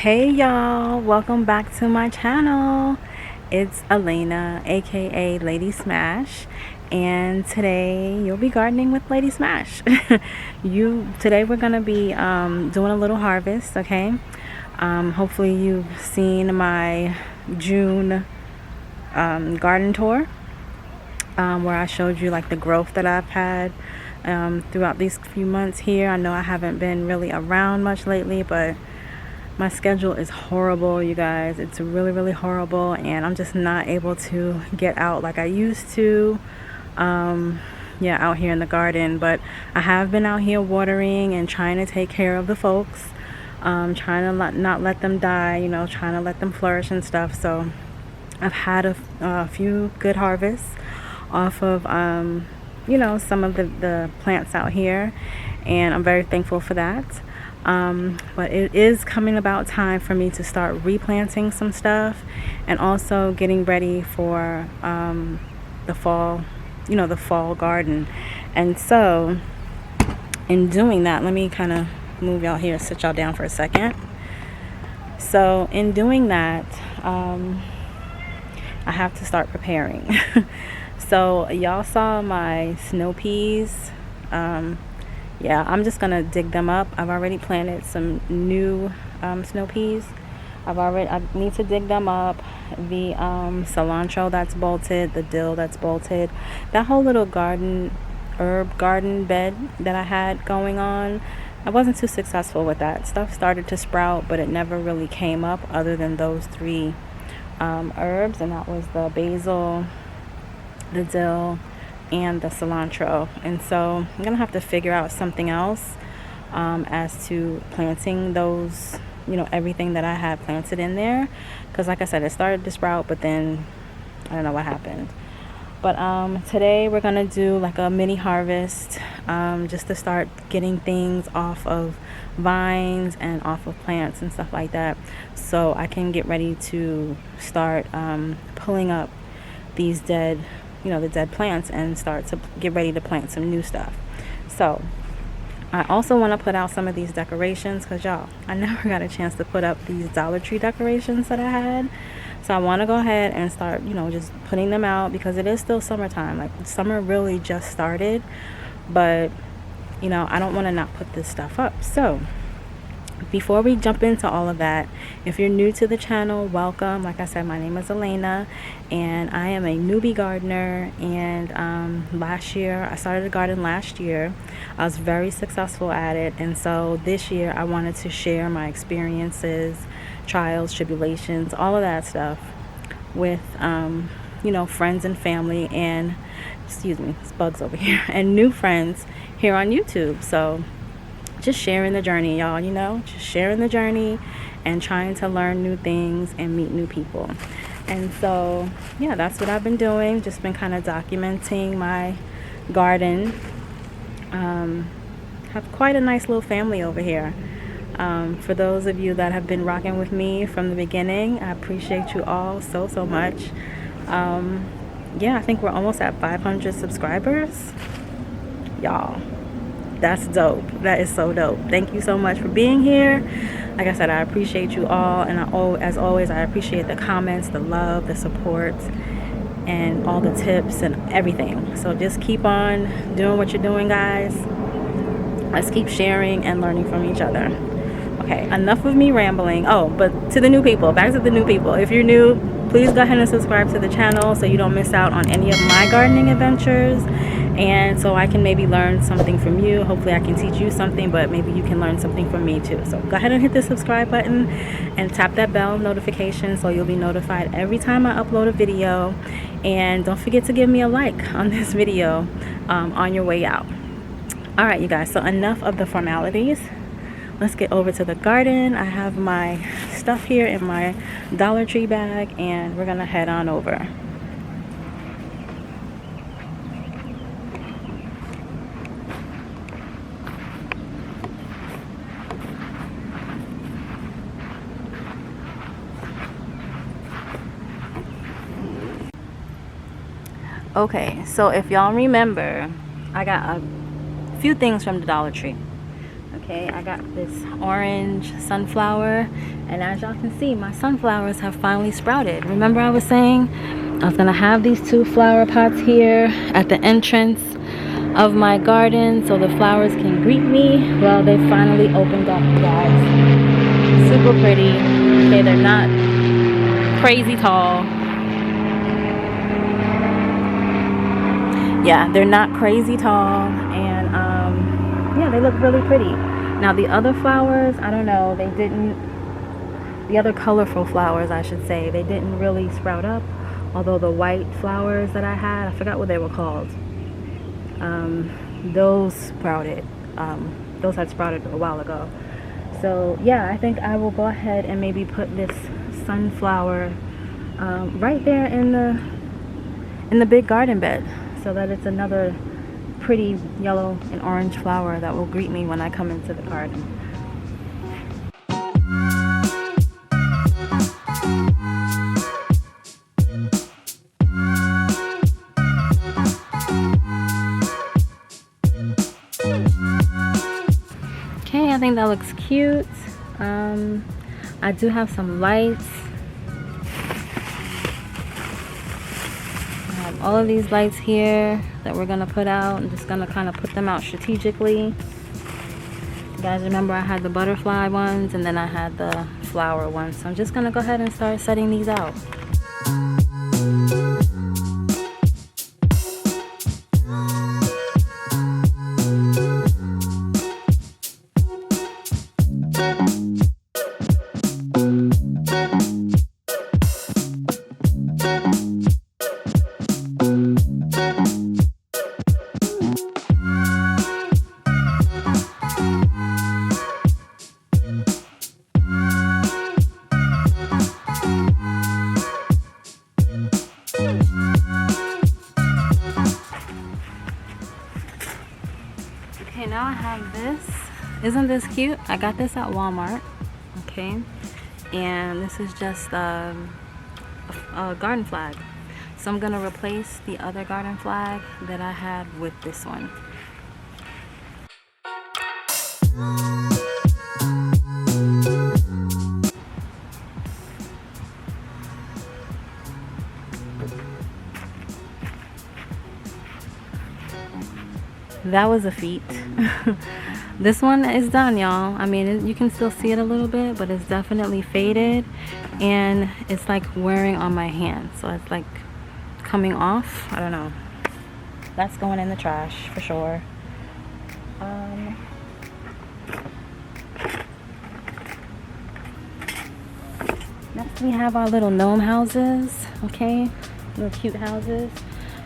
Hey y'all, welcome back to my channel. It's Elaina, aka Lady Smash, and today you'll be gardening with Lady Smash. Today we're gonna be doing a little harvest, okay? Hopefully you've seen my June garden tour, where I showed you like the growth that I've had throughout these few months here. I know I haven't been really around much lately, but my schedule is horrible, you guys. It's really horrible, and I'm just not able to get out like I used to. Out here in the garden, but I have been out here watering and trying to take care of the folks, trying to not let them die, trying to let them flourish and stuff. So I've had a few good harvests off of some of the plants out here, and I'm very thankful for that. But it is coming about time for me to start replanting some stuff and also getting ready for the fall, the fall garden. And so in doing that, let me kind of move y'all here, sit y'all down for a second. So in doing that, I have to start preparing. So y'all saw my snow peas. I'm just gonna dig them up. I've already planted some new snow peas. I need to dig them up. The cilantro that's bolted, the dill that's bolted, that whole little herb garden bed that I had going on, I wasn't too successful with that. Stuff started to sprout, but it never really came up other than those three herbs, and that was the basil, the dill, and the cilantro. And so I'm gonna have to figure out something else as to planting those, everything that I had planted in there, because like I said, it started to sprout, but then I don't know what happened. But today we're gonna do like a mini harvest, just to start getting things off of vines and off of plants and stuff like that, so I can get ready to start pulling up these the dead plants and start to get ready to plant some new stuff. So I also want to put out some of these decorations, because y'all, I never got a chance to put up these Dollar Tree decorations that I had. So I want to go ahead and start, just putting them out, because it is still summertime. Like, summer really just started, but I don't want to not put this stuff up. So before we jump into all of that, if you're new to the channel, welcome. Like I said, my name is Elaina, and I am a newbie gardener. And I started a garden last year. I was very successful at it, and so this year I wanted to share my experiences, trials, tribulations, all of that stuff with friends and family, and excuse me, it's bugs over here, and new friends here on YouTube. So just sharing the journey, y'all, just sharing the journey and trying to learn new things and meet new people. And so, that's what I've been doing. Just been kind of documenting my garden. Have quite a nice little family over here. For those of you that have been rocking with me from the beginning, I appreciate you all so much. I think we're almost at 500 subscribers. Y'all, that's dope. That is so dope. Thank you so much for being here. Like I said, I appreciate you all, and as always, I appreciate the comments, the love, the support, and all the tips and everything. So just keep on doing what you're doing, guys. Let's keep sharing and learning from each other. Okay, enough of me rambling. Oh, but to the new people, back to the new people. If you're new, please go ahead and subscribe to the channel so you don't miss out on any of my gardening adventures. And so I can maybe learn something from you. Hopefully I can teach you something, but maybe you can learn something from me too. So go ahead and hit the subscribe button and tap that bell notification so you'll be notified every time I upload a video. And don't forget to give me a like on this video on your way out. All right, you guys, so enough of the formalities. Let's get over to the garden. I have my stuff here in my Dollar Tree bag, and we're gonna head on over. Okay, so if y'all remember, I got a few things from the Dollar Tree. Okay, I got this orange sunflower, And as y'all can see, my sunflowers have finally sprouted. Remember I was saying I was gonna have these 2 flower pots here at the entrance of my garden so the flowers can greet me. Well, they finally opened up, guys. Super pretty. Okay, they're not crazy tall. Yeah, they're not crazy tall, and yeah, they look really pretty. Now the other flowers, I don't know, they didn't, the other colorful flowers I should say, they didn't really sprout up, although the white flowers that I had, I forgot what they were called, those sprouted. Those had sprouted a while ago. So yeah, I think I will go ahead and maybe put this sunflower right there in the big garden bed, so that it's another pretty yellow and orange flower that will greet me when I come into the garden. Okay, I think that looks cute. I do have some lights. All of these lights here that we're gonna put out. I'm just gonna kind of put them out strategically. You guys remember I had the butterfly ones and then I had the flower ones. So I'm just gonna go ahead and start setting these out. Okay, now I have this. Isn't this cute? I got this at Walmart. Okay, and this is just a garden flag. So I'm gonna replace the other garden flag that I had with this one. That was a feat. This one is done, y'all. I mean, you can still see it a little bit, but it's definitely faded and it's like wearing on my hand, so it's like coming off. I don't know. That's going in the trash for sure. Next we have our little gnome houses. Okay, little cute houses.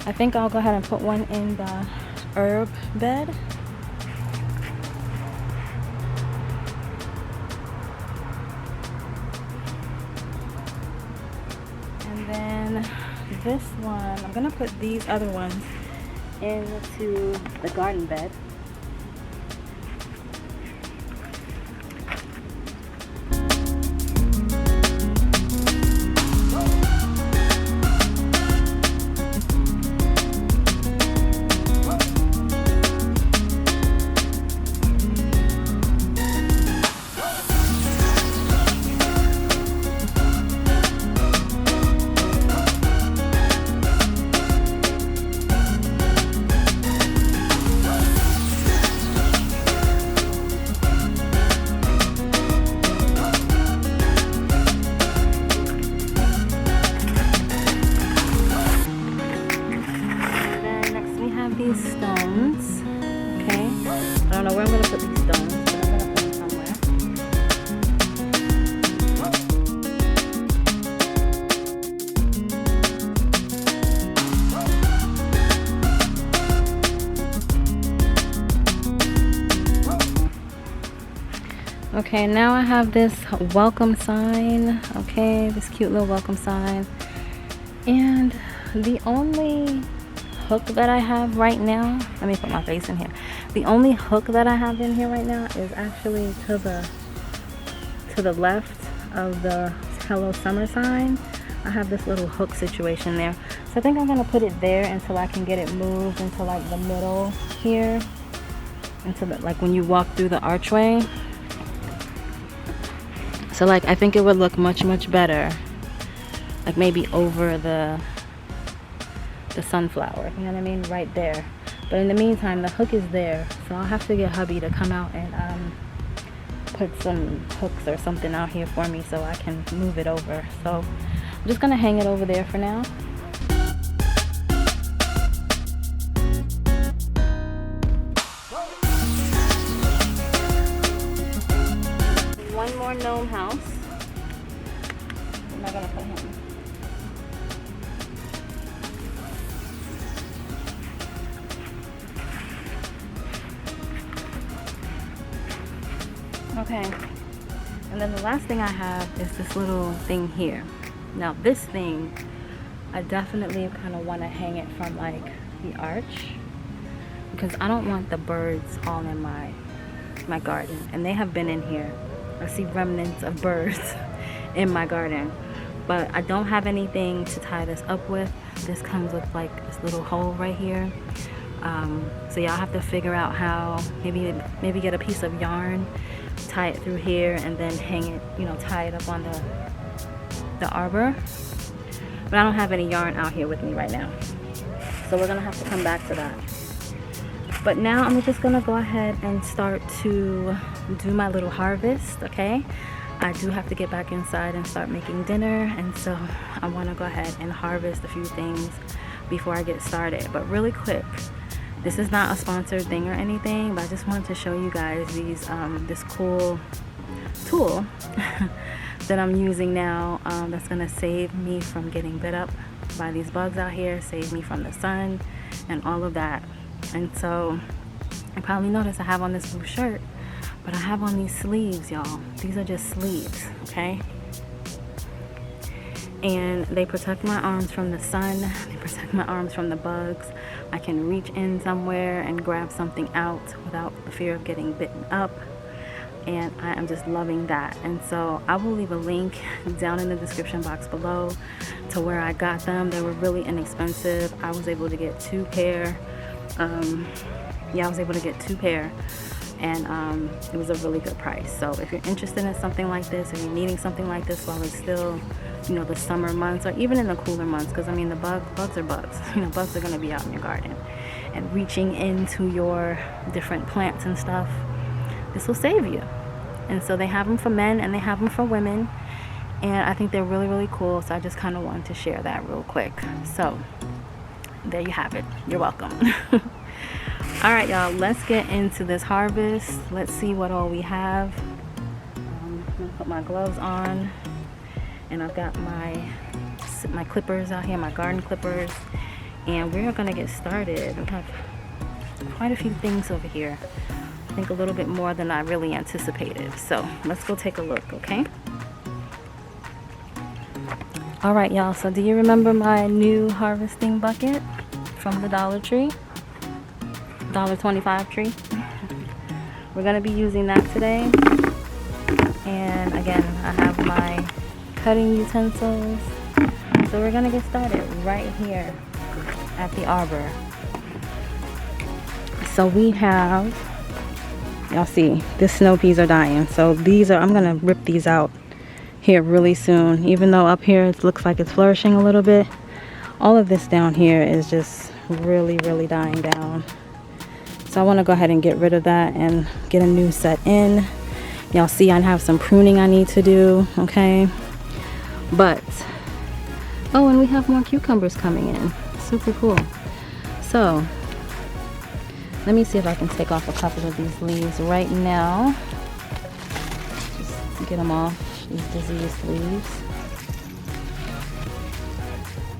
I think I'll go ahead and put one in the herb bed. And then this one, I'm gonna put these other ones into the garden bed. Stones. Okay, I don't know where I'm going to put these stones, but I'm going to put them somewhere. Okay, now I have this welcome sign. Okay, this cute little welcome sign, and the only hook that I have right now, let me put my face in here. The only hook that I have in here right now is actually to the left of the Hello Summer sign. I have this little hook situation there. So I think I'm gonna put it there until I can get it moved into like the middle here. Into the, like when you walk through the archway. So like I think it would look much better like maybe over the sunflower, you know what I mean, right there. But in the meantime, the hook is there, so I'll have to get hubby to come out and put some hooks or something out here for me so I can move it over. So I'm just gonna hang it over there for now. One more gnome house. I'm not gonna put him. Okay, and then the last thing I have is this little thing here. Now this thing, I definitely kind of want to hang it from like the arch because I don't want the birds all in my garden, and they have been in here. I see remnants of birds in my garden, but I don't have anything to tie this up with. This comes with like this little hole right here. So y'all have to figure out how, maybe get a piece of yarn, tie it through here, and then hang it, you know, tie it up on the arbor. But I don't have any yarn out here with me right now, so we're gonna have to come back to that. But now I'm just gonna go ahead and start to do my little harvest. Okay, I do have to get back inside and start making dinner, and so I want to go ahead and harvest a few things before I get started. But really quick, this is not a sponsored thing or anything, but I just wanted to show you guys these this cool tool that I'm using now, that's gonna save me from getting bit up by these bugs out here, save me from the sun and all of that. And so you probably noticed I have on this blue shirt, but I have on these sleeves, y'all. These are just sleeves, okay? And they protect my arms from the sun, they protect my arms from the bugs. I can reach in somewhere and grab something out without the fear of getting bitten up, and I am just loving that. And so I will leave a link down in the description box below to where I got them. They were really inexpensive. I was able to get 2 pair. I was able to get 2 pair, and it was a really good price. So if you're interested in something like this, if you're needing something like this while it's still, you know, the summer months, or even in the cooler months, because I mean the bugs are bugs. You know, bugs are going to be out in your garden, and reaching into your different plants and stuff, this will save you. And so they have them for men and they have them for women, and I think they're really cool. So I just kind of wanted to share that real quick. So there you have it. You're welcome. All right, y'all, let's get into this harvest. Let's see what all we have. I'm gonna put my gloves on, and I've got my clippers out here, my garden clippers, and we're gonna get started. We have quite a few things over here. I think a little bit more than I really anticipated. So let's go take a look, okay? All right, y'all, so do you remember my new harvesting bucket from the Dollar Tree? $1.25 tree. We're gonna be using that today. And again, I have my cutting utensils. So we're gonna get started right here at the arbor. So we have, y'all see, the snow peas are dying. So these are, I'm gonna rip these out here really soon. Even though up here it looks like it's flourishing a little bit, all of this down here is just really dying down. So I want to go ahead and get rid of that and get a new set in. Y'all see I have some pruning I need to do, okay? But, oh, and we have more cucumbers coming in. Super cool. So, let me see if I can take off a couple of these leaves right now. Just get them off, these diseased leaves.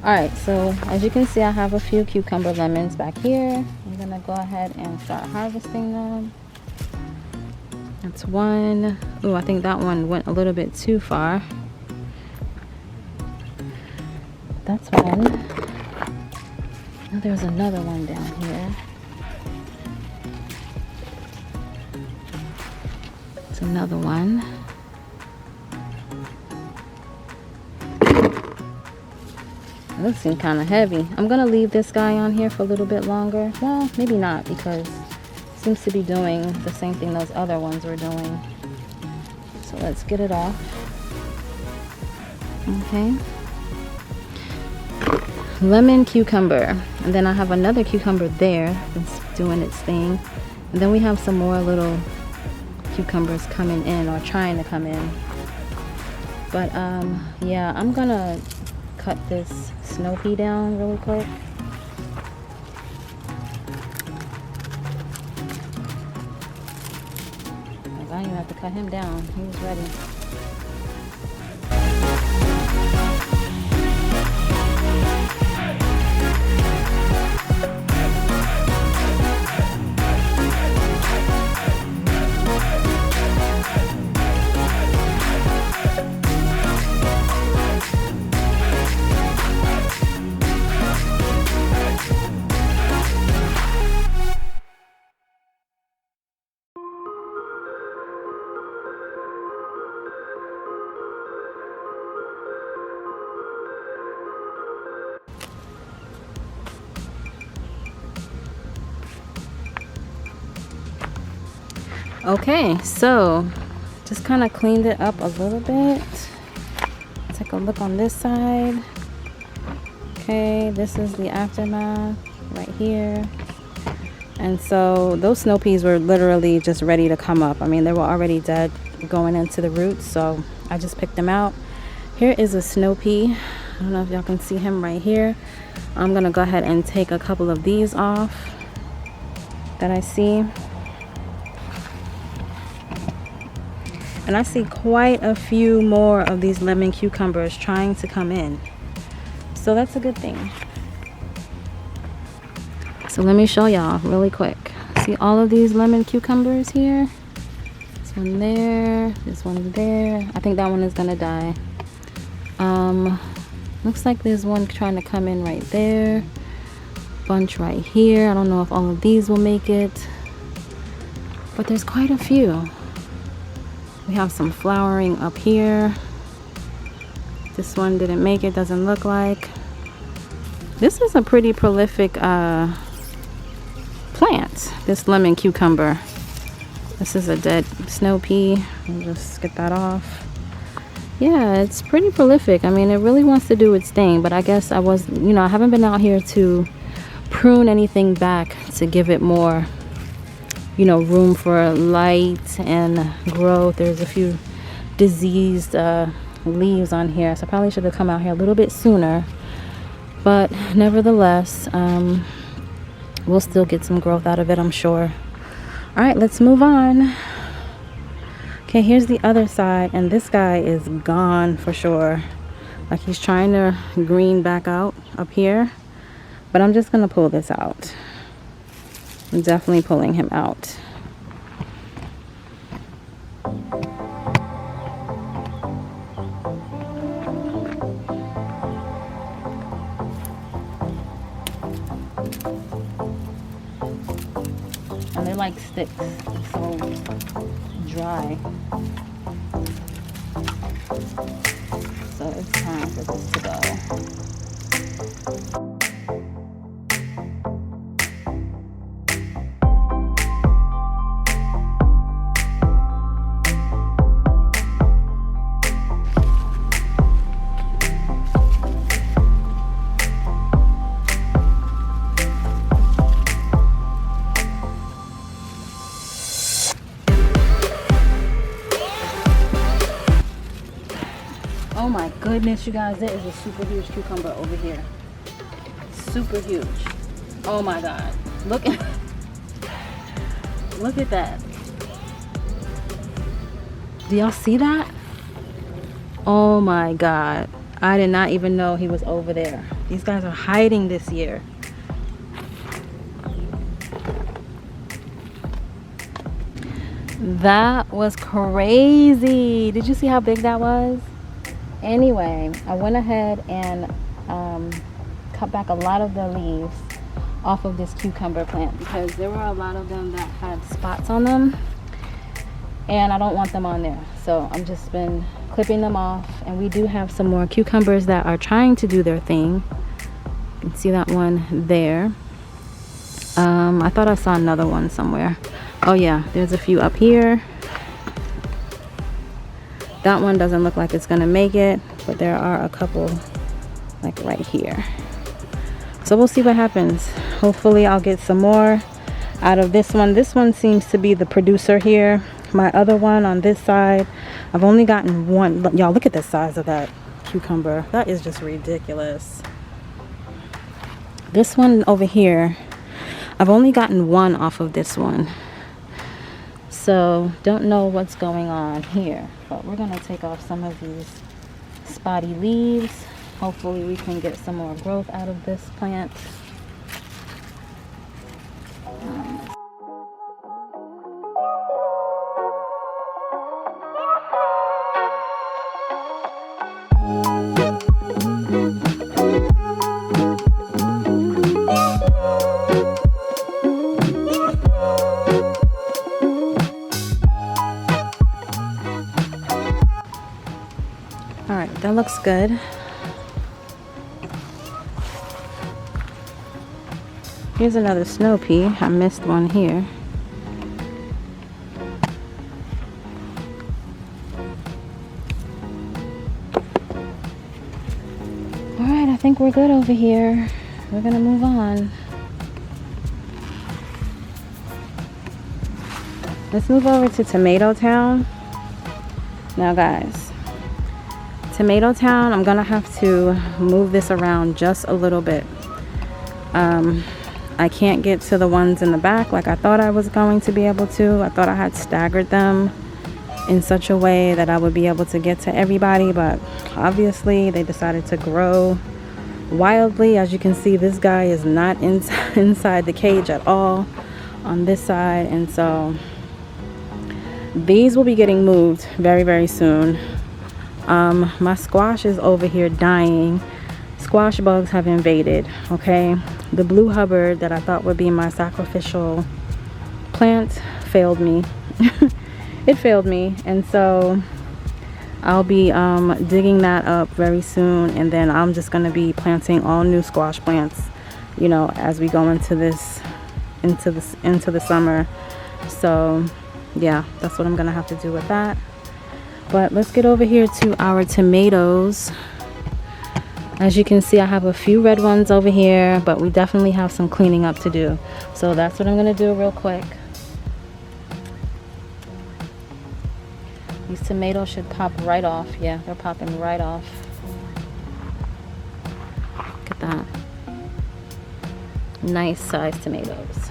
Alright, so as you can see, I have a few cucumber lemons back here. I'm gonna go ahead and start harvesting them. That's one. Oh, I think that one went a little bit too far. That's one. Oh, there's another one down here. It's another one. This seems kind of heavy. I'm gonna leave this guy on here for a little bit longer. Well, maybe not, because it seems to be doing the same thing those other ones were doing. So let's get it off. Okay. Lemon cucumber. And then I have another cucumber there that's doing its thing. And then we have some more little cucumbers coming in or trying to come in. But yeah, I'm gonna cut this snow pea down really quick. I didn't even have to cut him down. He was ready. Okay, so just kind of cleaned it up a little bit. Take a look on this side. Okay, this is the aftermath right here. And so those snow peas were literally just ready to come up. I mean, they were already dead going into the roots, so I just picked them out. Here is a snow pea. I don't know if y'all can see him right here. I'm gonna go ahead and take a couple of these off that I see. And I see quite a few more of these lemon cucumbers trying to come in. So that's a good thing. So let me show y'all really quick. See all of these lemon cucumbers here? This one there, this one there. I think that one is gonna die. Looks like there's one trying to come in right there. Bunch right here. I don't know if all of these will make it, but there's quite a few. We have some flowering up here. This one didn't make it, doesn't look like. This is a pretty prolific plant, this lemon cucumber. This is a dead snow pea. I'll just get that off. Yeah, it's pretty prolific. I mean, it really wants to do its thing, but I guess I haven't been out here to prune anything back to give it more, room for light and growth. There's a few diseased leaves on here, so I probably should have come out here a little bit sooner, but nevertheless, we'll still get some growth out of it, I'm sure. All right, let's move on. Okay, here's the other side, and this guy is gone for sure. Like he's trying to green back out up here, but I'm just gonna pull this out. I'm definitely pulling him out. And they're like sticks, so dry. So it's time for this to go. Oh my goodness, you guys, there is a super huge cucumber over here. Super huge. Oh my God. Look at that. Do y'all see that? Oh my God. I did not even know he was over there. These guys are hiding this year. That was crazy. Did you see how big that was? Anyway, I went ahead and cut back a lot of the leaves off of this cucumber plant because there were a lot of them that had spots on them and I don't want them on there. So I'm just been clipping them off, and we do have some more cucumbers that are trying to do their thing. You can see that one there. I thought I saw another one somewhere. Oh yeah, there's a few up here. That one doesn't look like it's gonna make it, but there are a couple like right here. So we'll see what happens. Hopefully I'll get some more out of this one. This one seems to be the producer here. My other one on this side, I've only gotten one. Y'all, look at the size of that cucumber. That is just ridiculous. This one over here, I've only gotten one off of this one. So don't know what's going on here, but we're gonna take off some of these spotty leaves. Hopefully we can get some more growth out of this plant. All right, that looks good. Here's another snow pea. I missed one here. All right, I think we're good over here. We're gonna move on. Let's move over to Tomato Town. Now guys, Tomato Town, I'm gonna have to move this around just a little bit. I can't get to the ones in the back like I thought I was going to be able to. I thought I had staggered them in such a way that I would be able to get to everybody, but obviously they decided to grow wildly. As you can see, this guy is not inside the cage at all on this side, and so these will be getting moved very, very soon. My squash is over here dying. Squash bugs have invaded, okay? The blue Hubbard that I thought would be my sacrificial plant failed me. It failed me, and so I'll be digging that up very soon, and then I'm just going to be planting all new squash plants, you know, as we go into this into the summer. So yeah, that's what I'm gonna have to do with that. But let's get over here to our tomatoes. As you can see, I have a few red ones over here, but we definitely have some cleaning up to do. So that's what I'm gonna do real quick. These tomatoes should pop right off. Yeah, they're popping right off. Look at that. Nice sized tomatoes.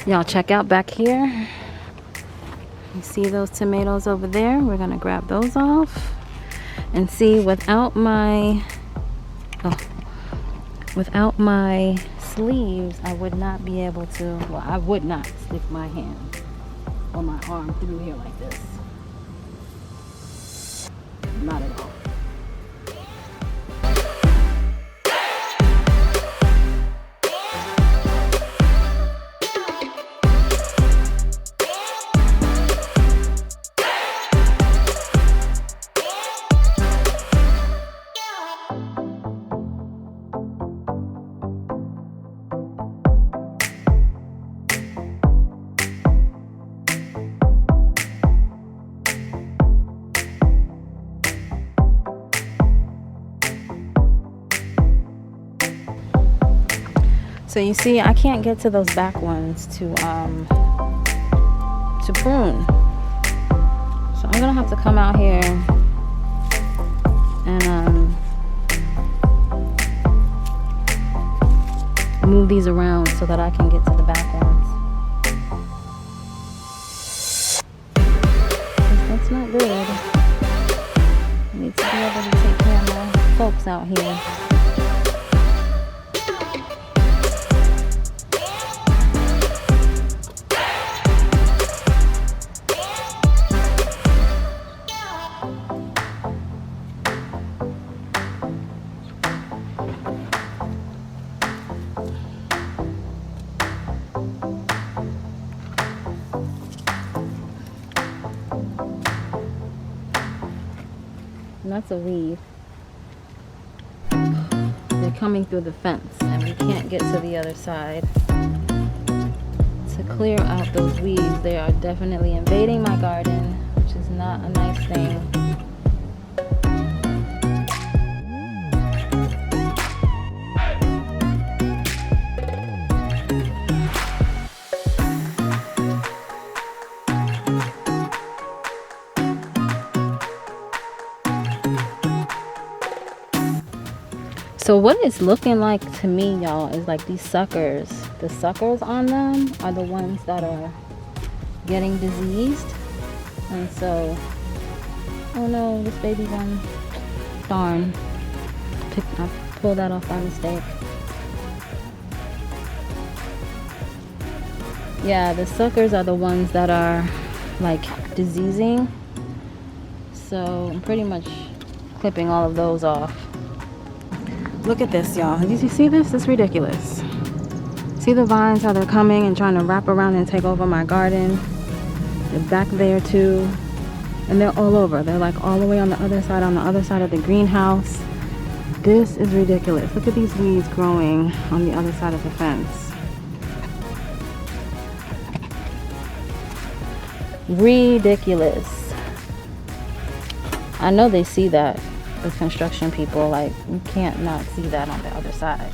Y'all check out back here. You see those tomatoes over there? We're gonna grab those off. And see, without my sleeves, I would not be able to, well, I would not stick my hand or my arm through here like this. Not at all. So you see, I can't get to those back ones to prune. So I'm gonna have to come out here and move these around so that I can get to the back ones. That's not good. I need to be able to take care of my folks out here. And that's a weed. They're coming through the fence and we can't get to the other side. To clear out those weeds, they are definitely invading my garden, which is not a nice thing. So what it's looking like to me, y'all, is like these suckers. The suckers on them are the ones that are getting diseased. And so, oh no, this baby one, darn. I pulled that off by mistake. Yeah, the suckers are the ones that are like diseasing. So I'm pretty much clipping all of those off. Look at this, y'all. Did you see this? It's ridiculous. See the vines, how they're coming and trying to wrap around and take over my garden. They're back there too. And they're all over. They're like all the way on the other side of the greenhouse. This is ridiculous. Look at these weeds growing on the other side of the fence. Ridiculous. I know they see that. The construction people, like, you can't not see that on the other side.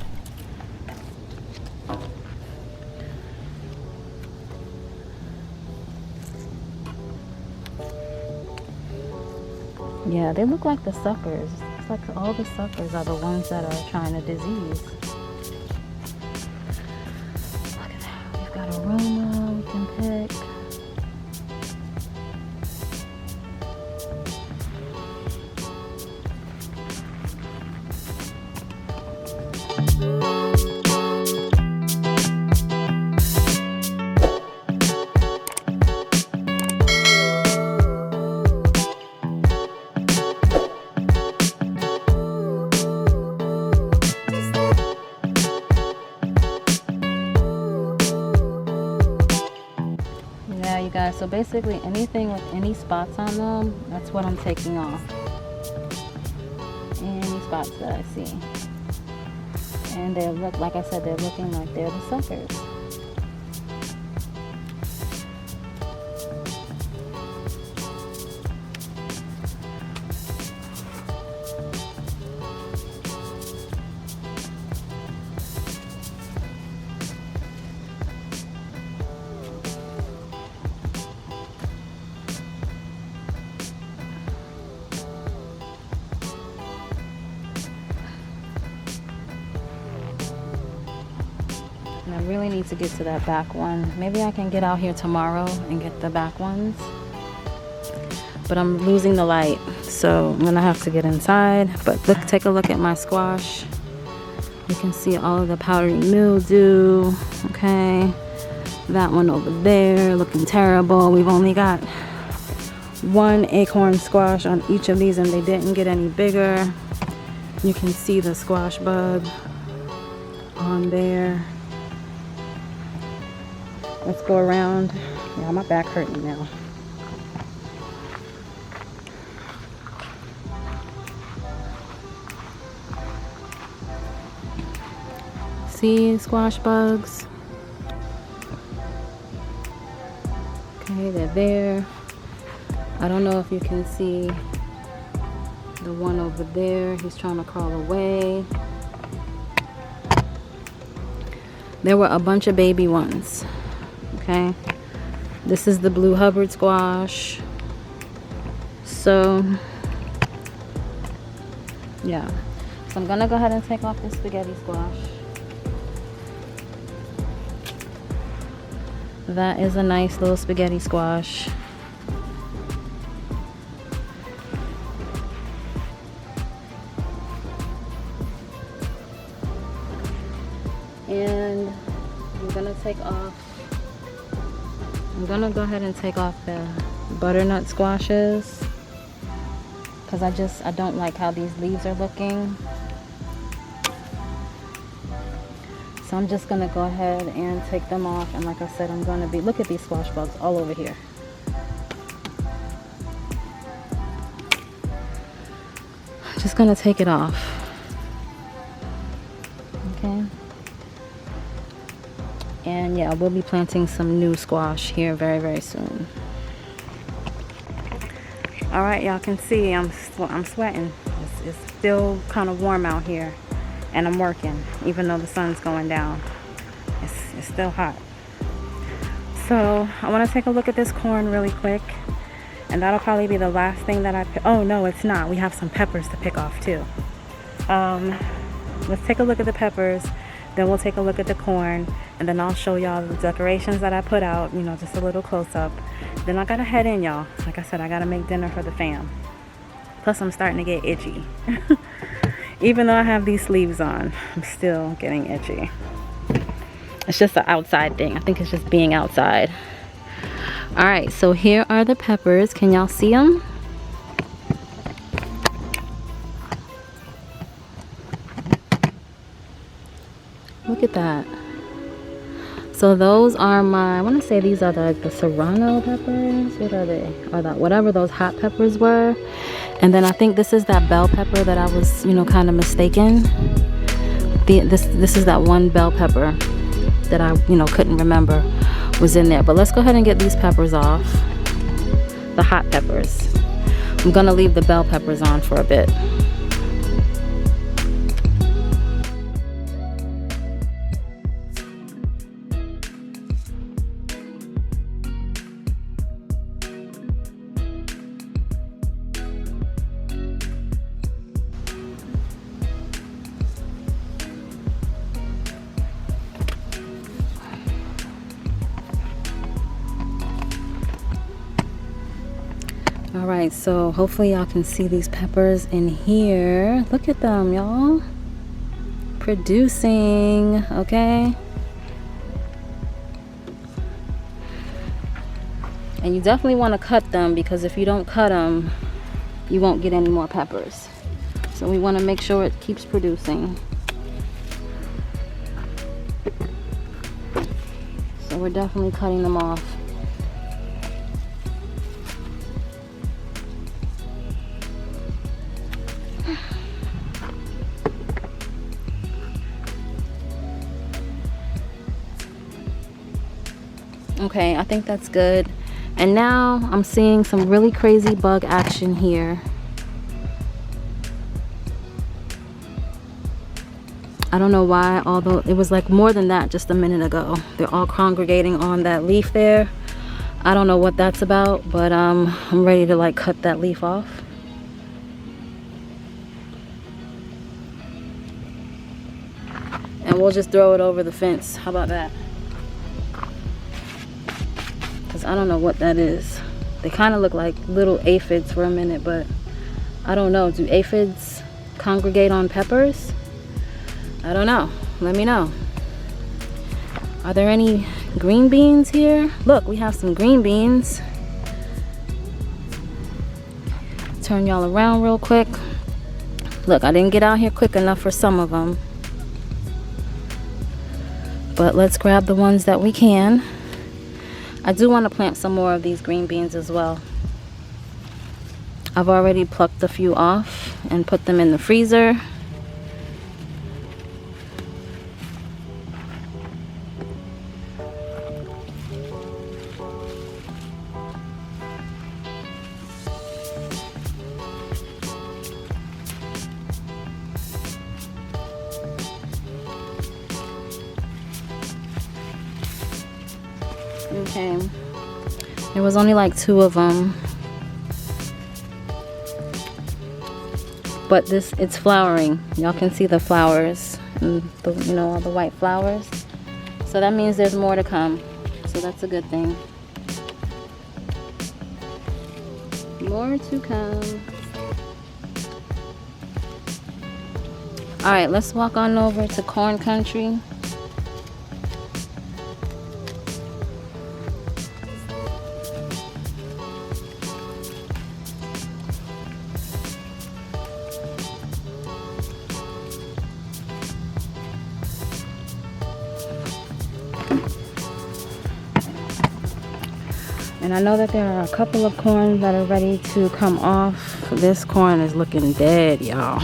Yeah, they look like the suckers. It's like all the suckers are the ones that are trying to disease. Look at that. We've got aroma we can pick. You guys, so basically anything with any spots on them, that's what I'm taking off. Any spots that I see. And they look, like I said, they're looking like they're the suckers. And I really need to get to that back one. Maybe I can get out here tomorrow and get the back ones. But I'm losing the light, so I'm gonna have to get inside. But look, take a look at my squash. You can see all of the powdery mildew. Okay, that one over there looking terrible. We've only got one acorn squash on each of these, and they didn't get any bigger. You can see the squash bug on there. Let's go around. Yeah, my back hurting now. See squash bugs. Okay, they're there. I don't know if you can see the one over there. He's trying to crawl away. There were a bunch of baby ones. Okay, this is the blue Hubbard squash. So yeah, so I'm gonna go ahead and take off this spaghetti squash. That is a nice little spaghetti squash. And I'm gonna go ahead and take off the butternut squashes because I don't like how these leaves are looking. So I'm just gonna go ahead and take them off, and like I said, I'm gonna be, look at these squash bugs all over here. I'm just gonna take it off. Okay. And yeah, we'll be planting some new squash here very, very soon. All right, y'all can see I'm sweating. It's still kind of warm out here, and I'm working even though the sun's going down. It's still hot. So I want to take a look at this corn really quick, and that'll probably be the last thing that I pick. Oh no, it's not. We have some peppers to pick off too. Let's take a look at the peppers, then we'll take a look at the corn, and then I'll show y'all the decorations that I put out, you know, just a little close up. Then I gotta head in, y'all. Like I said, I gotta make dinner for the fam. Plus I'm starting to get itchy. Even though I have these sleeves on, I'm still getting itchy. It's just an outside thing. I think it's just being outside. All right, so here are the peppers. Can y'all see them? Look at that. So those are my, I want to say these are the serrano peppers. What are they? Or whatever those hot peppers were. And then I think this is that bell pepper that I was, you know, kind of mistaken. This is that one bell pepper that I, you know, couldn't remember was in there. But let's go ahead and get these peppers off. The hot peppers. I'm gonna leave the bell peppers on for a bit. Alright, so hopefully y'all can see these peppers in here. Look at them, y'all. Producing, okay? And you definitely want to cut them, because if you don't cut them, you won't get any more peppers. So we want to make sure it keeps producing. So we're definitely cutting them off. Okay, I think that's good. And now I'm seeing some really crazy bug action here. I don't know why, although it was like more than that just a minute ago. They're all congregating on that leaf there. I don't know what that's about, but I'm ready to like cut that leaf off. And we'll just throw it over the fence. How about that? I don't know what that is. They kind of look like little aphids for a minute, but I don't know. Do aphids congregate on peppers? I don't know. Let me know. Are there any green beans here? Look, we have some green beans. Turn y'all around real quick. Look, I didn't get out here quick enough for some of them, but let's grab the ones that we can. I do want to plant some more of these green beans as well. I've already plucked a few off and put them in the freezer. Okay, there was only like 2 of them, but it's flowering. Y'all can see the flowers and the, you know, all the white flowers. So that means there's more to come. So that's a good thing. More to come. All right, let's walk on over to corn country. And I know that there are a couple of corn that are ready to come off. This corn is looking dead, y'all.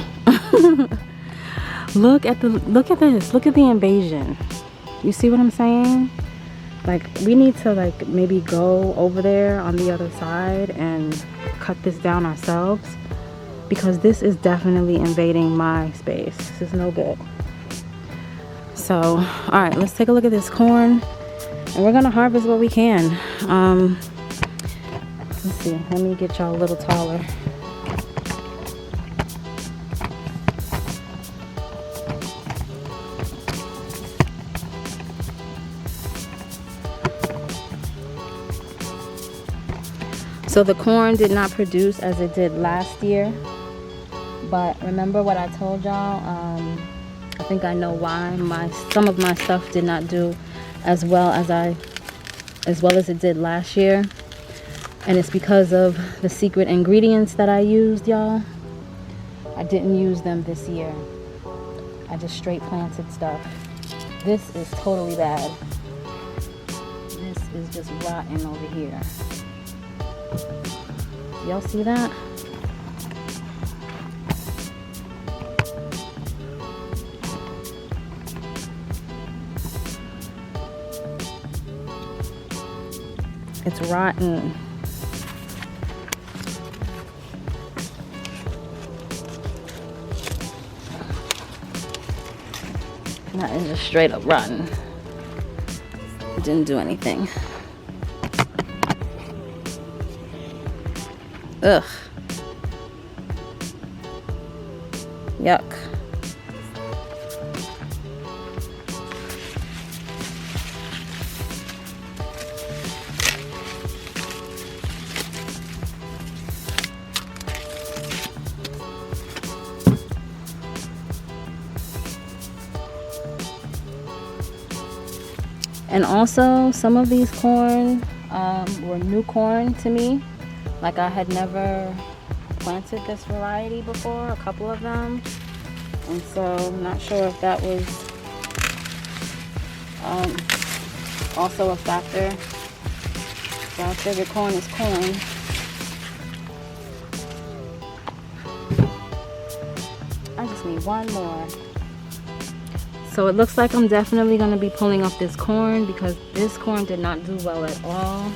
Look at this. Look at the invasion. You see what I'm saying? Like, we need to like maybe go over there on the other side and cut this down ourselves, because this is definitely invading my space. This is no good. So, all right, let's take a look at this corn, and we're gonna harvest what we can. Let's see, let me get y'all a little taller. So the corn did not produce as it did last year, but remember what I told y'all? I think I know why some of my stuff did not do as well as it did last year. And it's because of the secret ingredients that I used, y'all. I didn't use them this year. I just straight planted stuff. This is totally bad. This is just rotten over here. Y'all see that? It's rotten. That is just straight up rotten. It didn't do anything. Ugh. Yuck. And also, some of these corn were new corn to me. Like, I had never planted this variety before, a couple of them. And so I'm not sure if that was also a factor. So I figured corn is corn. I just need one more. So it looks like I'm definitely going to be pulling up this corn, because this corn did not do well at all.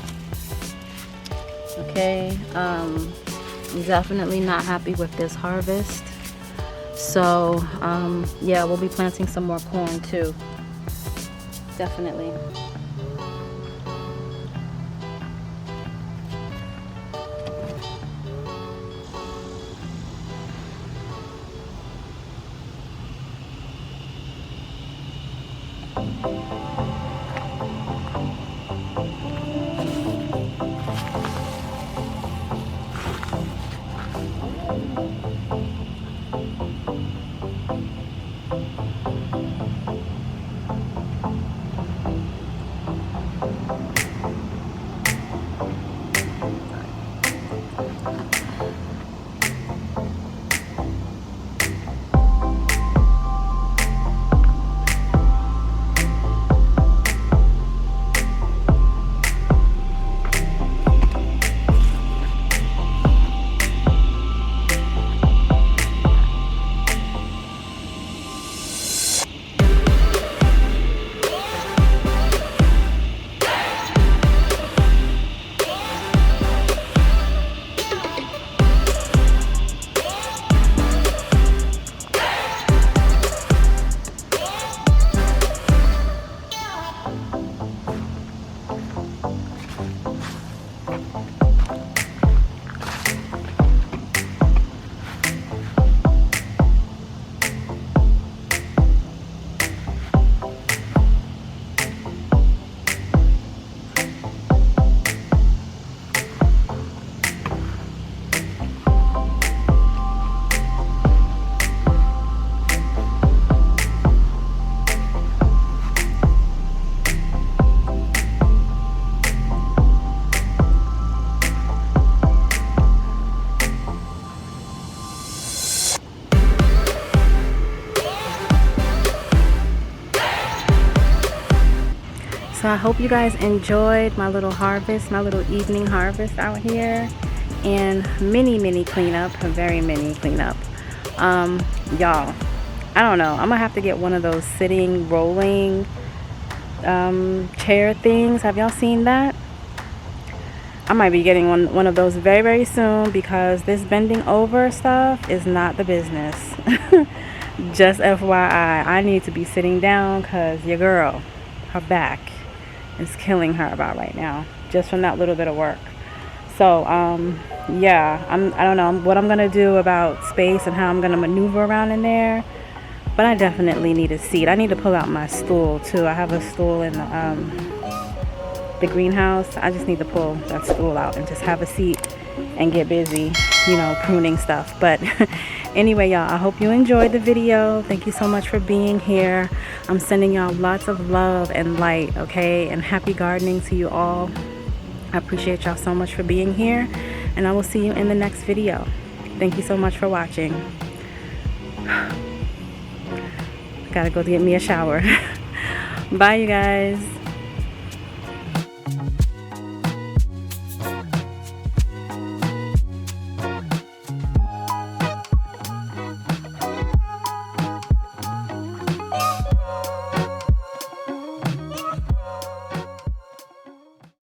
Okay, I'm definitely not happy with this harvest. So yeah, we'll be planting some more corn too. Definitely. So I hope you guys enjoyed my little harvest, my little evening harvest out here, and mini cleanup, very mini cleanup. Y'all, I don't know, I'm gonna have to get one of those sitting rolling chair things. Have y'all seen that? I might be getting one of those very soon, because this bending over stuff is not the business. Just FYI, I need to be sitting down because your girl, her back is killing her about right now, just from that little bit of work. So yeah, I don't know what I'm gonna do about space and how I'm gonna maneuver around in there, but I definitely need a seat. I need to pull out my stool too. I have a stool in the greenhouse. I just need to pull that stool out and just have a seat and get busy, you know, pruning stuff. But anyway, y'all, I hope you enjoyed the video. Thank you so much for being here. I'm sending y'all lots of love and light, okay? And happy gardening to you all. I appreciate y'all so much for being here, and I will see you in the next video. Thank you so much for watching. Gotta go get me a shower. Bye, you guys.